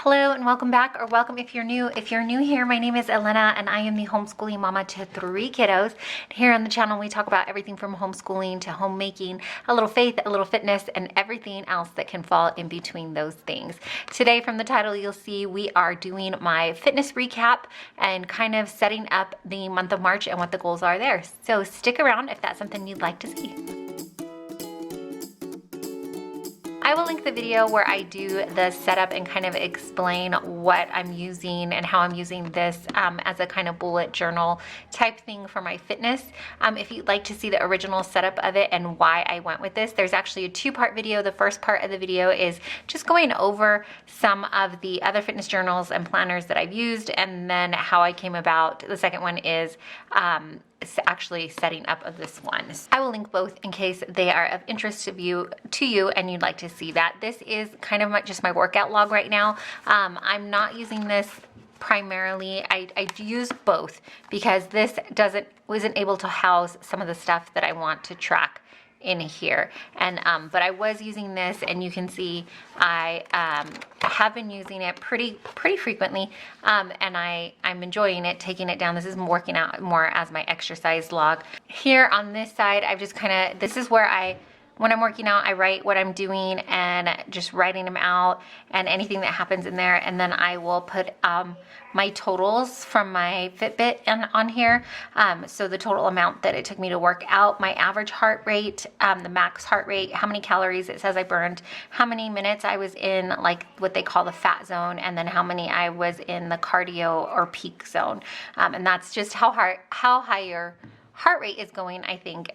Hello and welcome back, or welcome if you're new. If you're new here, my name is Elena and I am the homeschooling mama to 3 kiddos. Here on the channel we talk about everything from homeschooling to homemaking, a little faith, a little fitness, and everything else that can fall in between those things. Today from the title you'll see we are doing my fitness recap and kind of setting up the month of March and what the goals are there. So stick around if that's something you'd like to see. I will link the video where I do the setup and kind of explain what I'm using and how I'm using this as a kind of bullet journal type thing for my fitness. If you'd like to see the original setup of it and why I went with this, there's actually a 2-part video. The first part of the video is just going over some of the other fitness journals and planners that I've used, and then how I came about. The second one is actually setting up of this one. I will link both in case they are of interest to you and you'd like to see that. This is kind of just my workout log right now. I'm not using this primarily. I use both because this wasn't able to house some of the stuff that I want to track in here, and but I was using this, and you can see I have been using it pretty frequently, and I'm enjoying it, taking it down. This is working out more as my exercise log. Here on this side, I've just this is where when I'm working out, I write what I'm doing and just writing them out and anything that happens in there. And then I will put my totals from my Fitbit on here. So the total amount that it took me to work out, my average heart rate, the max heart rate, how many calories it says I burned, how many minutes I was in like what they call the fat zone, and then how many I was in the cardio or peak zone. And that's just how high your heart rate is going, I think,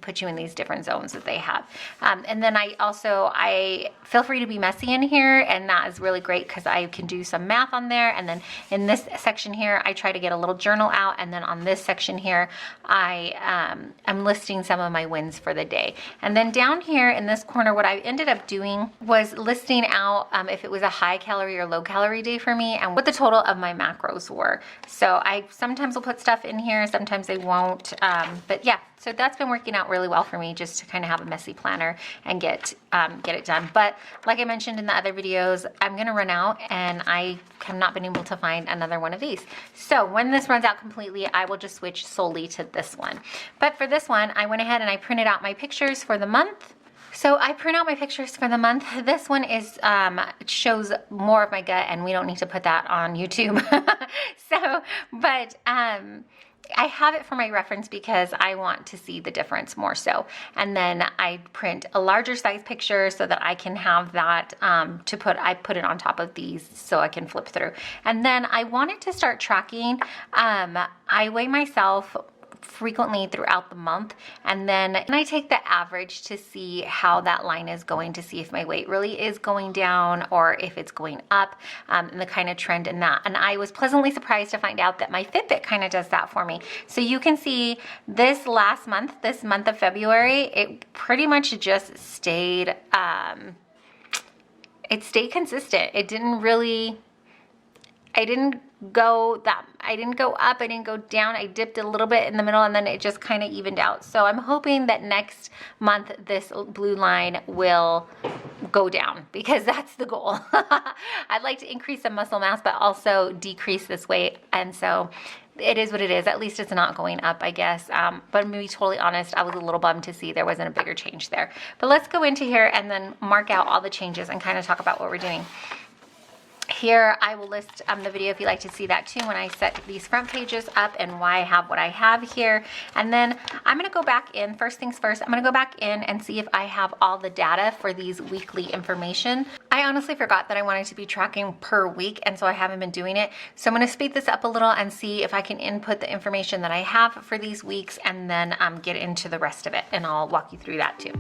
put you in these different zones that they have. And then I feel free to be messy in here, and that is really great because I can do some math on there. And then in this section here, I try to get a little journal out. And then on this section here, I'm listing some of my wins for the day. And then down here in this corner, what I ended up doing was listing out if it was a high calorie or low calorie day for me and what the total of my macros were. So I sometimes will put stuff in here, sometimes I won't. But yeah, so that's been working out really well for me, just to kind of have a messy planner and get it done. But like I mentioned in the other videos, I'm gonna run out, and I have not been able to find another one of these. So when this runs out completely, I will just switch solely to this one. But for this one, I went ahead and I printed out my pictures for the month. So I print out my pictures for the month. This one is shows more of my gut, and we don't need to put that on YouTube. I have it for my reference because I want to see the difference more so. And then I print a larger size picture so that I can have that I put it on top of these so I can flip through. And then I wanted to start tracking. I weigh myself frequently throughout the month, and then I take the average to see how that line is going, to see if my weight really is going down or if it's going up, and the kind of trend in that. And I was pleasantly surprised to find out that my Fitbit kind of does that for me. So you can see this month of February, it pretty much just stayed, it stayed consistent. I didn't go up, I didn't go down. I dipped a little bit in the middle, and then it just kind of evened out. So I'm hoping that next month this blue line will go down, because that's the goal. I'd like to increase some muscle mass, but also decrease this weight. And so it is what it is. At least it's not going up, I guess. But to be totally honest, I was a little bummed to see there wasn't a bigger change there. But let's go into here and then mark out all the changes and kind of talk about what we're doing. Here, I will list the video if you'd like to see that too, when I set these front pages up and why I have what I have here. And then I'm going to go back in, first things first, I'm going to go back in and see if I have all the data for these weekly information. I honestly forgot that I wanted to be tracking per week, and so I haven't been doing it. So I'm going to speed this up a little and see if I can input the information that I have for these weeks, and then get into the rest of it, and I'll walk you through that too.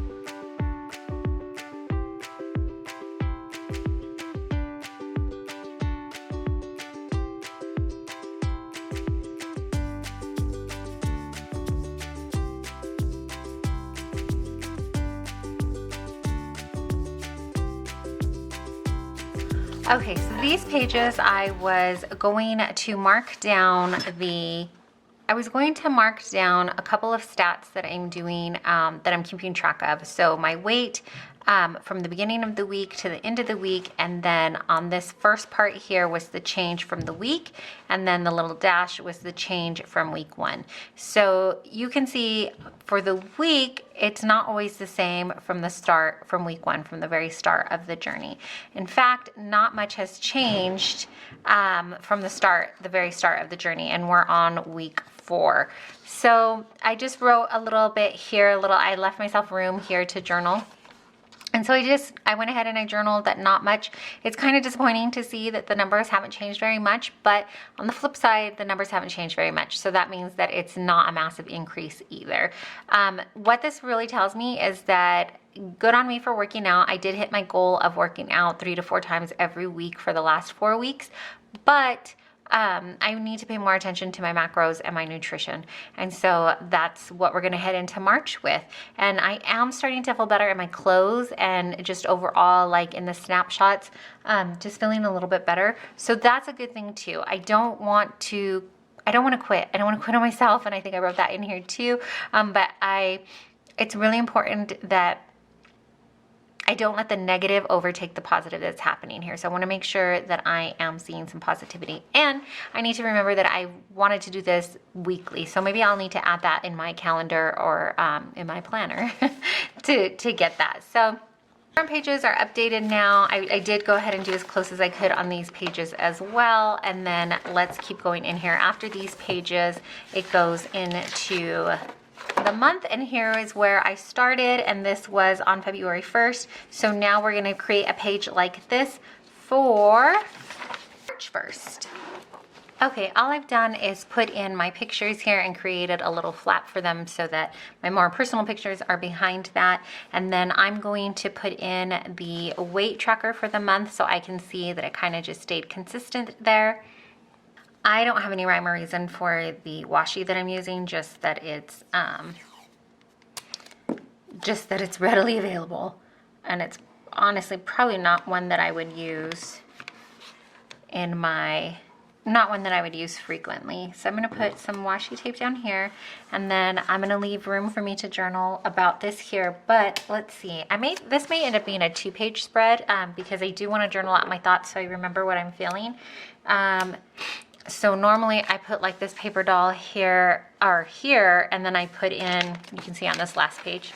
Okay, so these pages I was going to mark down a couple of stats that I'm doing, that I'm keeping track of. So my weight, from the beginning of the week to the end of the week, and then on this first part here was the change from the week, and then the little dash was the change from week 1. So you can see for the week, it's not always the same from the start, from week 1, from the very start of the journey. In fact, not much has changed from the start, the very start of the journey, and we're on week 4. So I just wrote a little bit here, I left myself room here to journal. And so I went ahead and I journaled that not much. It's kind of disappointing to see that the numbers haven't changed very much, but on the flip side, the numbers haven't changed very much. So that means that it's not a massive increase either. What this really tells me is that good on me for working out. I did hit my goal of working out 3 to 4 times every week for the last 4 weeks, but I need to pay more attention to my macros and my nutrition. And so that's what we're going to head into March with. And I am starting to feel better in my clothes and just overall, like in the snapshots, just feeling a little bit better. So that's a good thing too. I don't want to quit. I don't want to quit on myself. And I think I wrote that in here too. But it's really important that I don't let the negative overtake the positive that's happening here. So I want to make sure that I am seeing some positivity. And I need to remember that I wanted to do this weekly. So maybe I'll need to add that in my calendar or in my planner to get that. So front pages are updated now. I did go ahead and do as close as I could on these pages as well. And then let's keep going in here. After these pages, it goes into the month, and here is where I started, and this was on February 1st. So now we're going to create a page like this for March 1st. Okay, all I've done is put in my pictures here and created a little flap for them so that my more personal pictures are behind that. And then I'm going to put in the weight tracker for the month so I can see that it kind of just stayed consistent there. I don't have any rhyme or reason for the washi that I'm using, just that it's readily available. And it's honestly probably not one that I would use not one that I would use frequently. So I'm gonna put some washi tape down here, and then I'm gonna leave room for me to journal about this here. But let's see, this may end up being a 2-page spread because I do wanna journal out my thoughts so I remember what I'm feeling. So normally I put like this paper doll here or here, and then I put in, you can see on this last page,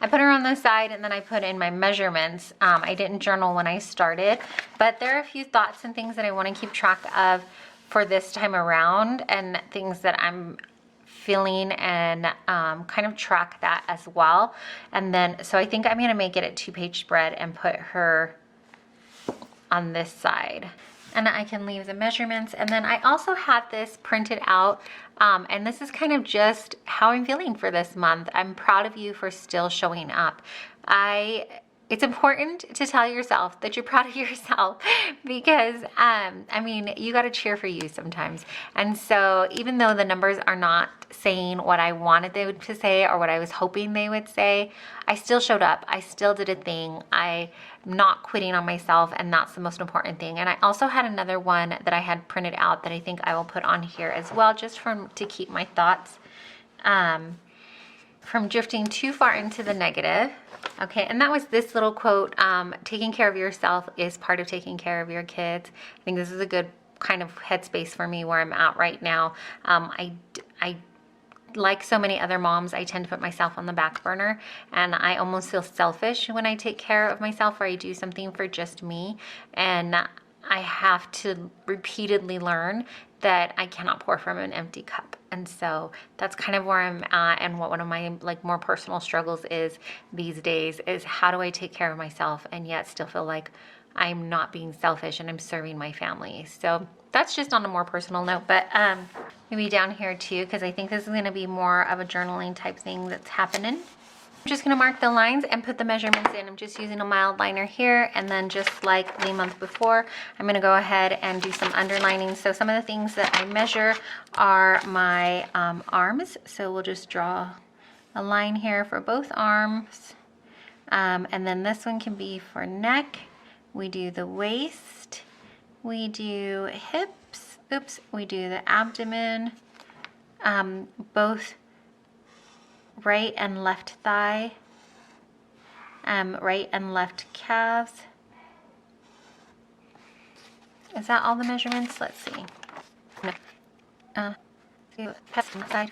I put her on the side, and then I put in my measurements. I didn't journal when I started, but there are a few thoughts and things that I want to keep track of for this time around, and things that I'm feeling, and kind of track that as well. And then, so I think I'm going to make it a 2-page spread and put her on this side. And I can leave the measurements. And then I also had this printed out, and this is kind of just how I'm feeling for this month. I'm proud of you for still showing up. It's important to tell yourself that you're proud of yourself because, I mean, you got to cheer for you sometimes. And so even though the numbers are not saying what I wanted them to say or what I was hoping they would say, I still showed up. I still did a thing. I'm not quitting on myself, and that's the most important thing. And I also had another one that I had printed out that I think I will put on here as well, just to keep my thoughts from drifting too far into the negative. Okay, and that was this little quote, taking care of yourself is part of taking care of your kids. I think this is a good kind of headspace for me where I'm at right now. I like so many other moms, I tend to put myself on the back burner, and I almost feel selfish when I take care of myself or I do something for just me. And I have to repeatedly learn that I cannot pour from an empty cup. And so that's kind of where I'm at, and what one of my more personal struggles is these days is how do I take care of myself and yet still feel like I'm not being selfish and I'm serving my family. So that's just on a more personal note, but maybe down here too, because I think this is going to be more of a journaling type thing that's happening. I'm just going to mark the lines and put the measurements in. I'm just using a mild liner here, and then just like the month before, I'm going to go ahead and do some underlining. So some of the things that I measure are my arms. So we'll just draw a line here for both arms. And then this one can be for neck. We do the waist. We do hips. Oops, we do the abdomen. Both right and left thigh. right and left calves. Is that all the measurements? Let's see. Side.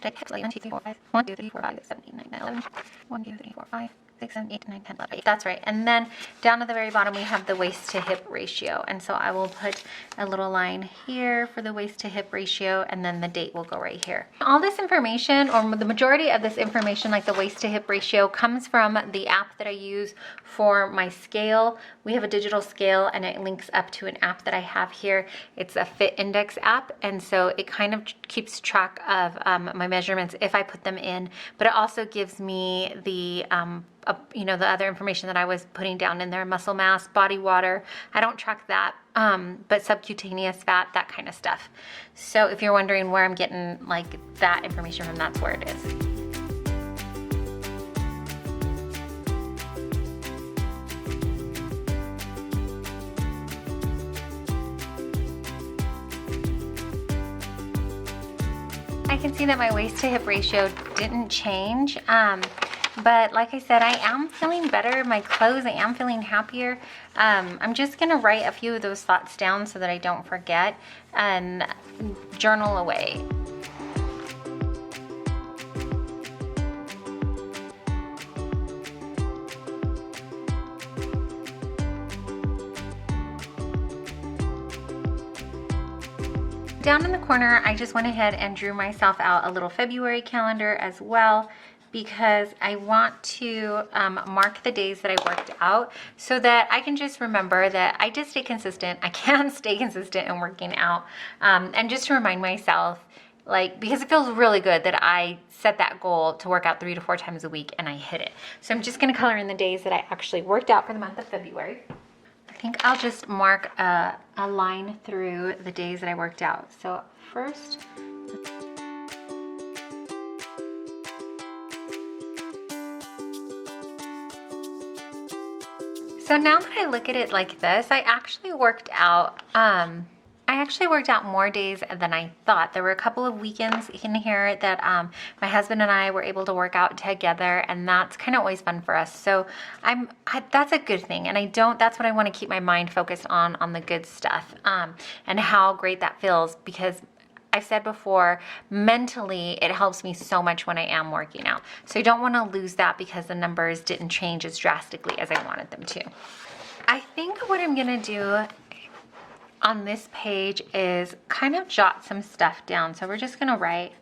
1, 2, 3, 4, 5, 1, 2, 3, 4, 5, 6, 7, 8, 9, 10, 11. 1, 2, 3, 4, 5, 6, 7, 8, 9, 10, 11. That's right. And then down at the very bottom, we have the waist to hip ratio. And so I will put a little line here for the waist to hip ratio, and then the date will go right here. All this information, or the majority of this information, like the waist to hip ratio, comes from the app that I use for my scale. We have a digital scale, and it links up to an app that I have here. It's a Fit Index app, and so it kind of keeps track of my measurements if I put them in, but it also gives me the the other information that I was putting down in there: muscle mass, body water. I don't track that, but subcutaneous fat, that kind of stuff. So if you're wondering where I'm getting like that information from, that's where it is. I can see that my waist to hip ratio didn't change, but like I said, I am feeling better. My clothes, I am feeling happier. I'm just gonna write a few of those thoughts down so that I don't forget and journal away. Down in the corner, I just went ahead and drew myself out a little February calendar as well, because I want to mark the days that I worked out so that I can just remember that I did stay consistent. I can stay consistent in working out, and just to remind myself, because it feels really good that I set that goal to work out 3 to 4 times a week and I hit it. So I'm just gonna color in the days that I actually worked out for the month of February. I think I'll just mark a line through the days that I worked out. So first, so now that I look at it like this, I actually worked out more days than I thought. There were a couple of weekends in here that my husband and I were able to work out together, and that's kind of always fun for us. So that's a good thing, and that's what I want to keep my mind focused on the good stuff, and how great that feels, because I've said before, mentally, it helps me so much when I am working out. So I don't want to lose that because the numbers didn't change as drastically as I wanted them to. I think what I'm gonna do on this page is kind of jot some stuff down. So we're just gonna write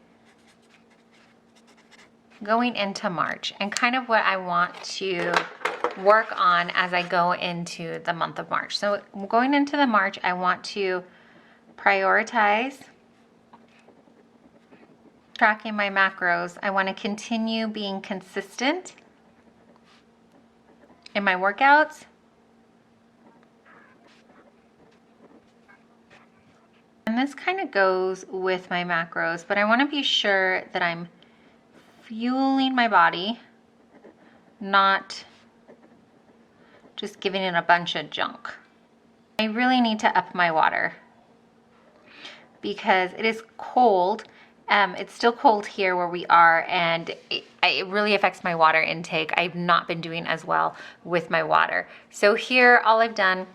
going into March and kind of what I want to work on as I go into the month of March. So going into the March, I want to prioritize tracking my macros. I want to continue being consistent in my workouts. And this kind of goes with my macros, but I want to be sure that I'm fueling my body, not just giving it a bunch of junk. I really need to up my water because it is cold. It's still cold here where we are, and it really affects my water intake. I've not been doing as well with my water. So here, all I've done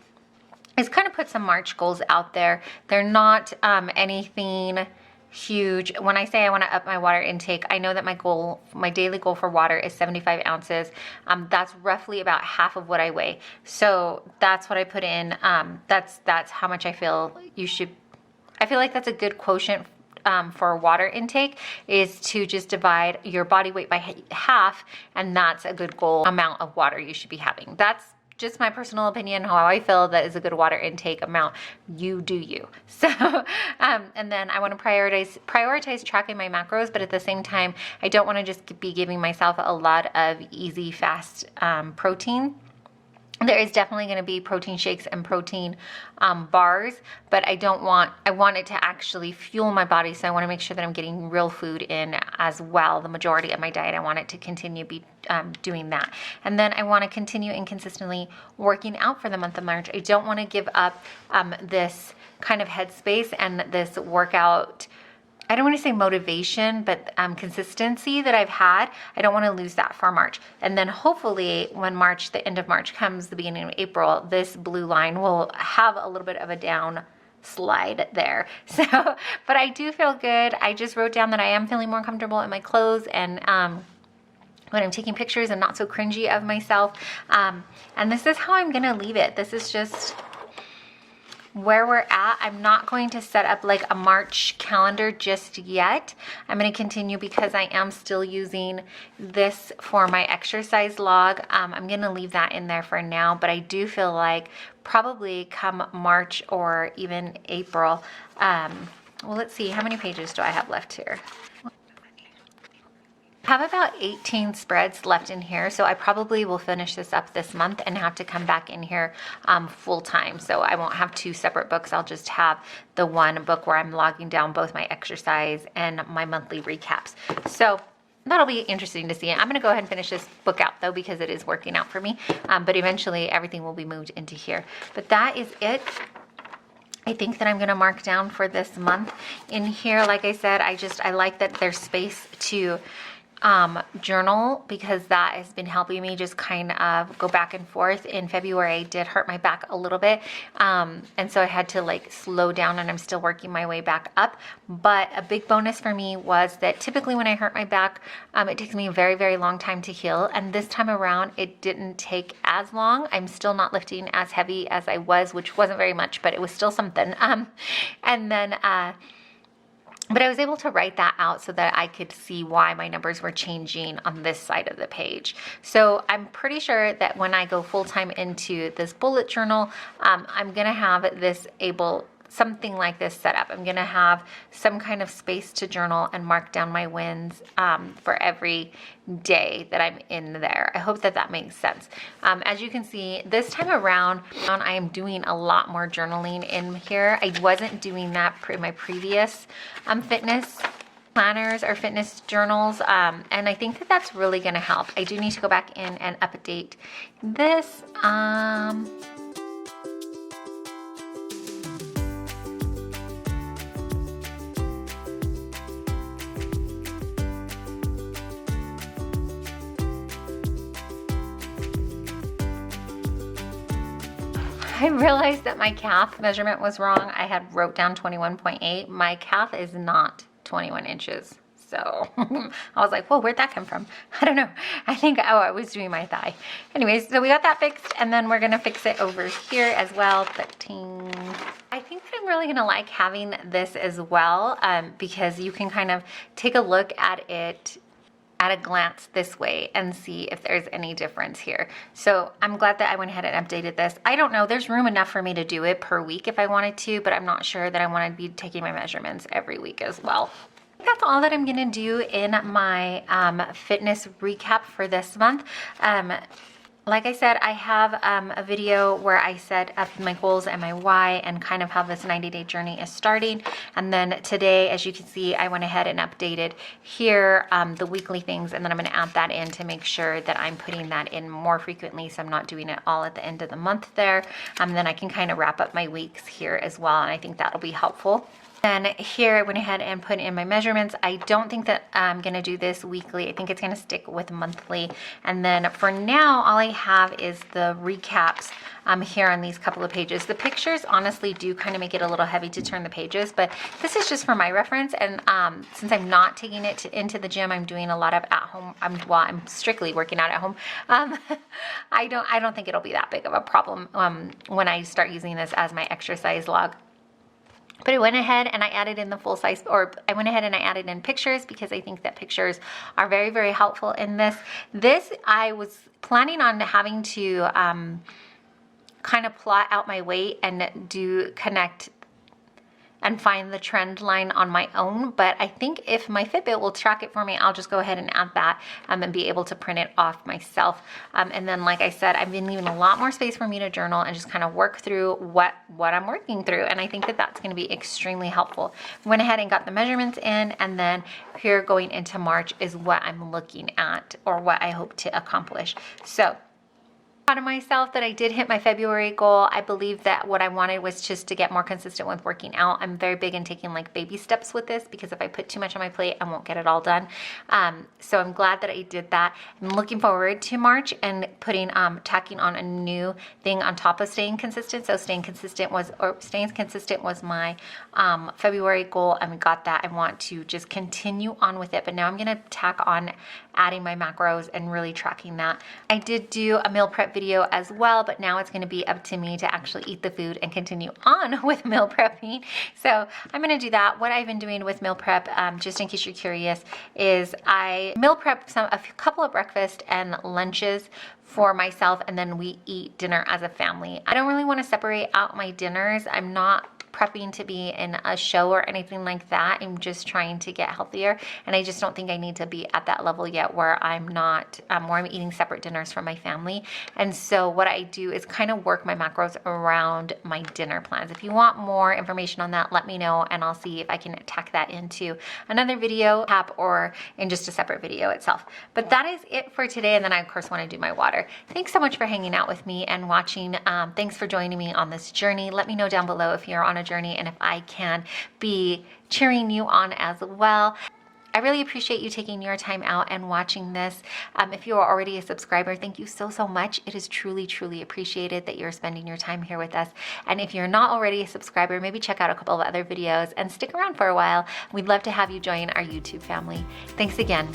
is kind of put some March goals out there. They're not anything huge. When I say I want to up my water intake, I know that my daily goal for water is 75 ounces. That's roughly about half of what I weigh. So that's what I put in. That's how much I feel you should. I feel like that's a good quotient for water intake, is to just divide your body weight by half, and that's a good goal amount of water you should be having. That's just my personal opinion, how I feel that is a good water intake amount. You do you. So, and then I want to prioritize tracking my macros, but at the same time, I don't want to just be giving myself a lot of easy, fast protein. There is definitely going to be protein shakes and protein bars, but I want it to actually fuel my body. So I want to make sure that I'm getting real food in as well. The majority of my diet, I want it to continue be doing that. And then I want to continue and consistently working out for the month of March. I don't want to give up this kind of headspace and this workout I don't want to say motivation, but consistency that I've had. I don't want to lose that for March. And then hopefully when March, the end of March comes, the beginning of April, this blue line will have a little bit of a down slide there. So, but I do feel good. I just wrote down that I am feeling more comfortable in my clothes, and when I'm taking pictures, I'm not so cringy of myself. And this is how I'm gonna leave it. This is just where we're at. I'm not going to set up like a March calendar just yet. I'm going to continue because I am still using this for my exercise log. I'm going to leave that in there for now, but I do feel like probably come March or even April. Well, let's see, how many pages do I have left here? I have about 18 spreads left in here, so I probably will finish this up this month and have to come back in here full time. So I won't have two separate books. I'll just have the one book where I'm logging down both my exercise and my monthly recaps. So that'll be interesting to see. I'm gonna go ahead and finish this book out though, because it is working out for me. But eventually everything will be moved into here. But that is it. I think that I'm gonna mark down for this month in here. Like I said, I like that there's space to journal, because that has been helping me just kind of go back and forth. In February, I did hurt my back a little bit. And so I had to like slow down, and I'm still working my way back up. But a big bonus for me was that typically when I hurt my back, it takes me a very, very long time to heal. And this time around, it didn't take as long. I'm still not lifting as heavy as I was, which wasn't very much, but it was still something. But I was able to write that out so that I could see why my numbers were changing on this side of the page. So I'm pretty sure that when I go full-time into this bullet journal, I'm gonna have this something like this set up. I'm gonna have some kind of space to journal and mark down my wins for every day that I'm in there. I hope that that makes sense. As you can see, this time around, I am doing a lot more journaling in here. I wasn't doing that in my previous fitness planners or fitness journals, and I think that that's really gonna help. I do need to go back in and update this. I realized that my calf measurement was wrong. I had wrote down 21.8. My calf is not 21 inches. So I was like, whoa, where'd that come from? I don't know. I think, I was doing my thigh. Anyways, so we got that fixed, and then we're gonna fix it over here as well. 13. I think that I'm really gonna like having this as well, because you can kind of take a look at it at a glance this way and see if there's any difference here. So I'm glad that I went ahead and updated this. I don't know, there's room enough for me to do it per week if I wanted to, but I'm not sure that I want to be taking my measurements every week as well. That's all that I'm gonna do in my fitness recap for this month. Like I said, I have a video where I set up my goals and my why and kind of how this 90-day journey is starting. And then today, as you can see, I went ahead and updated here the weekly things, and then I'm gonna add that in to make sure that I'm putting that in more frequently, so I'm not doing it all at the end of the month there. Then I can kind of wrap up my weeks here as well, and I think that'll be helpful. And here I went ahead and put in my measurements. I don't think that I'm gonna do this weekly. I think it's gonna stick with monthly. And then for now, all I have is the recaps here on these couple of pages. The pictures honestly do kind of make it a little heavy to turn the pages, but this is just for my reference. And since I'm not taking it into the gym, I'm doing a lot of at home. I'm strictly working out at home. I don't think it'll be that big of a problem when I start using this as my exercise log. But I went ahead and I added in the full size, or I went ahead and I added in pictures, because I think that pictures are very, very helpful in this. This, I was planning on having to kind of plot out my weight and connect and find the trend line on my own. But I think if my Fitbit will track it for me, I'll just go ahead and add that and be able to print it off myself. And then, like I said, I've been leaving a lot more space for me to journal and just kind of work through what I'm working through. And I think that that's going to be extremely helpful. Went ahead and got the measurements in, and then here going into March is what I'm looking at, or what I hope to accomplish. So Proud of myself that I did hit my February goal. I believe that what I wanted was just to get more consistent with working out. I'm very big in taking like baby steps with this, because if I put too much on my plate, I won't get it all done. So I'm glad that I did that. I'm looking forward to March and tacking on a new thing on top of staying consistent. So staying consistent was my February goal, and we got that. I want to just continue on with it, but now I'm gonna tack on adding my macros and really tracking that. I did do a meal prep video as well, but now it's gonna be up to me to actually eat the food and continue on with meal prepping. So I'm gonna do that. What I've been doing with meal prep, just in case you're curious, is I meal prep a couple of breakfast and lunches for myself, and then we eat dinner as a family. I don't really wanna separate out my dinners. I'm not prepping to be in a show or anything like that. I'm just trying to get healthier, and I just don't think I need to be at that level yet where I'm not, where I'm eating separate dinners from my family. And so what I do is kind of work my macros around my dinner plans. If you want more information on that, let me know, and I'll see if I can tack that into another video app or in just a separate video itself. But that is it for today, and then I of course want to do my water. Thanks so much for hanging out with me and watching. Thanks for joining me on this journey. Let me know down below if you're on a journey and if I can be cheering you on as well. I really appreciate you taking your time out and watching this. If you are already a subscriber, thank you so, so much. It is truly, truly appreciated that you're spending your time here with us. And if you're not already a subscriber, maybe check out a couple of other videos and stick around for a while. We'd love to have you join our YouTube family. Thanks again.